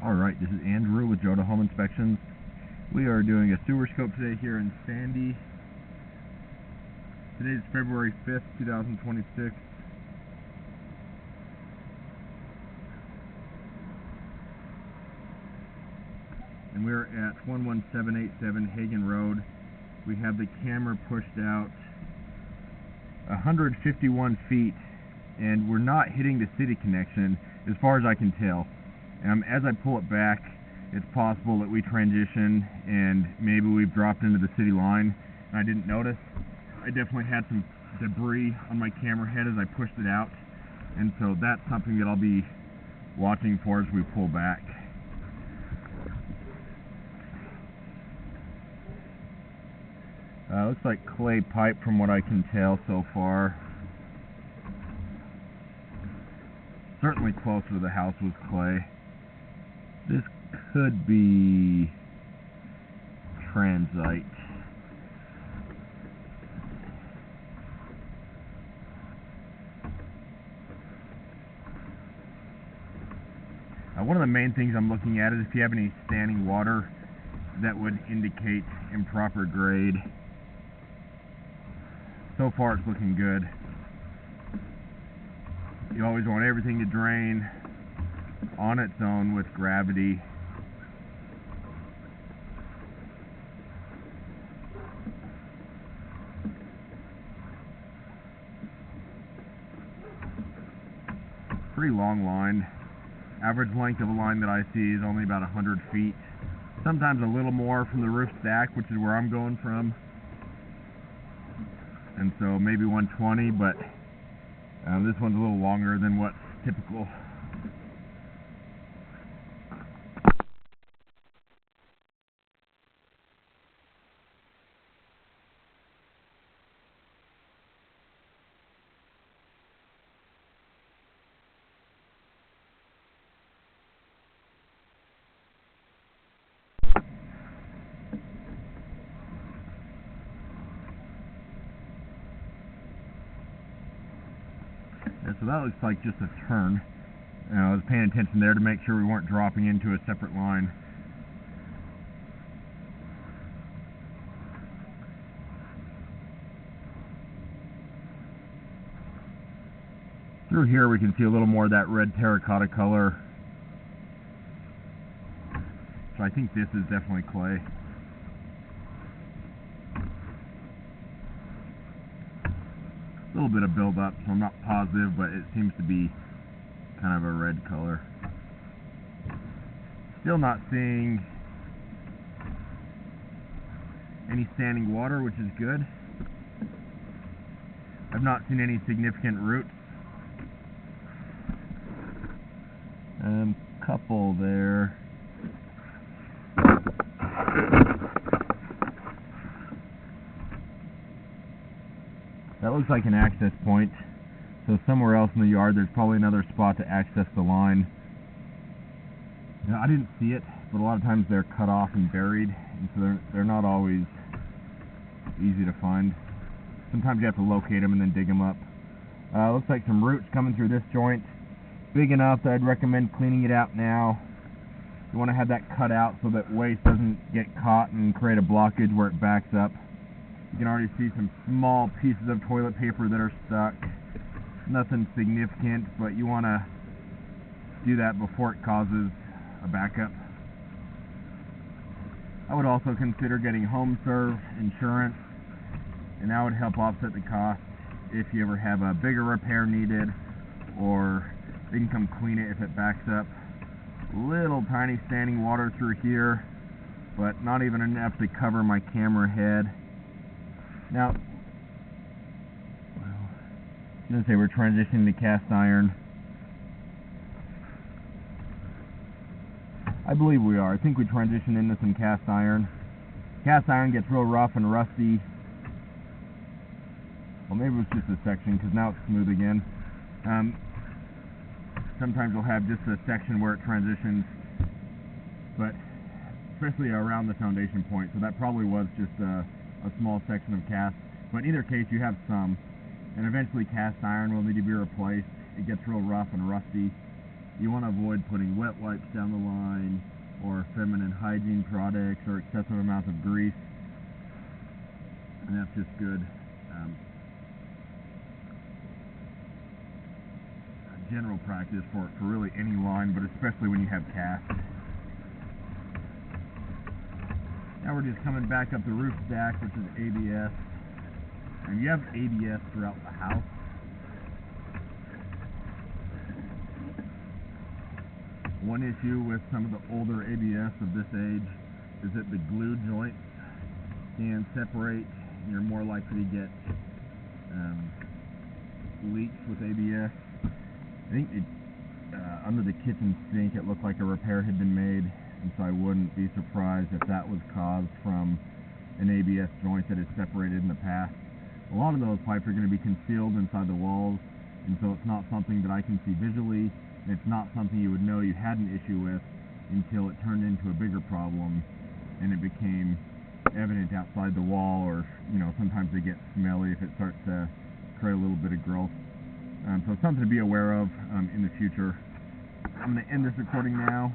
Alright, this is Andrew with Joda Home Inspections. We are doing a sewer scope today here in Sandy. Today is February 5th, 2026. And we're at 11787 Hagen Road. We have the camera pushed out 151 feet, and we're not hitting the city connection as far as I can tell. As I pull it back, it's possible that we transition and maybe we've dropped into the city line and I didn't notice. I definitely had some debris on my camera head as I pushed it out, and so that's something that I'll be watching for as we pull back. Looks like clay pipe from what I can tell so far. Certainly closer to the house was clay. This could be transite. One of the main things I'm looking at is if you have any standing water that would indicate improper grade. So far it's looking good. You always want everything to drain on its own with gravity. Pretty long line. Average length of a line that I see is only about 100 feet. Sometimes a little more from the roof stack, which is where I'm going from. And so maybe 120, but this one's a little longer than what's typical. So that looks like just a turn. I was paying attention there to make sure we weren't dropping into a separate line. Through here we can see a little more of that red terracotta color. So I think this is definitely clay. A little bit of buildup, so I'm not positive, but it seems to be kind of a red color. Still not seeing any standing water, which is good. I've not seen any significant roots. Couple there. That looks like an access point, so somewhere else in the yard there's probably another spot to access the line. Now, I didn't see it, but a lot of times they're cut off and buried, and so they're not always easy to find. Sometimes you have to locate them and then dig them up. Looks like some roots coming through this joint. Big enough that I'd recommend cleaning it out now. You want to have that cut out so that waste doesn't get caught and create a blockage where it backs up. You can already see some small pieces of toilet paper that are stuck. Nothing significant, but you want to do that before it causes a backup. I would also consider getting home serve insurance, and that would help offset the cost if you ever have a bigger repair needed, or they can come clean it if it backs up. Little tiny standing water through here, but not even enough to cover my camera head. Now, I'm going to say we're transitioning to cast iron. I believe we are. I think we transitioned into some cast iron. Cast iron gets real rough and rusty. Well, maybe it was just a section, because now it's smooth again. Sometimes we'll have just a section where it transitions, but especially around the foundation point, so that probably was just a small section of cast. But in either case, you have some, and eventually cast iron will need to be replaced. It gets real rough and rusty, You want to avoid putting wet wipes down the line, or feminine hygiene products, or excessive amounts of grease, and that's just good general practice for really any line, but especially when you have casts. Now we're just coming back up the roof stack, which is ABS, and you have ABS throughout the house. One issue with some of the older ABS of this age is that the glue joints can separate. You're more likely to get leaks with ABS. I think under the kitchen sink it looked like a repair had been made, and so I wouldn't be surprised if that was caused from an ABS joint that is separated in the past. A lot of those pipes are going to be concealed inside the walls, and so it's not something that I can see visually. It's not something you would know you had an issue with until it turned into a bigger problem and it became evident outside the wall, or sometimes they get smelly if it starts to create a little bit of growth. So it's something to be aware of in the future. I'm going to end this recording now.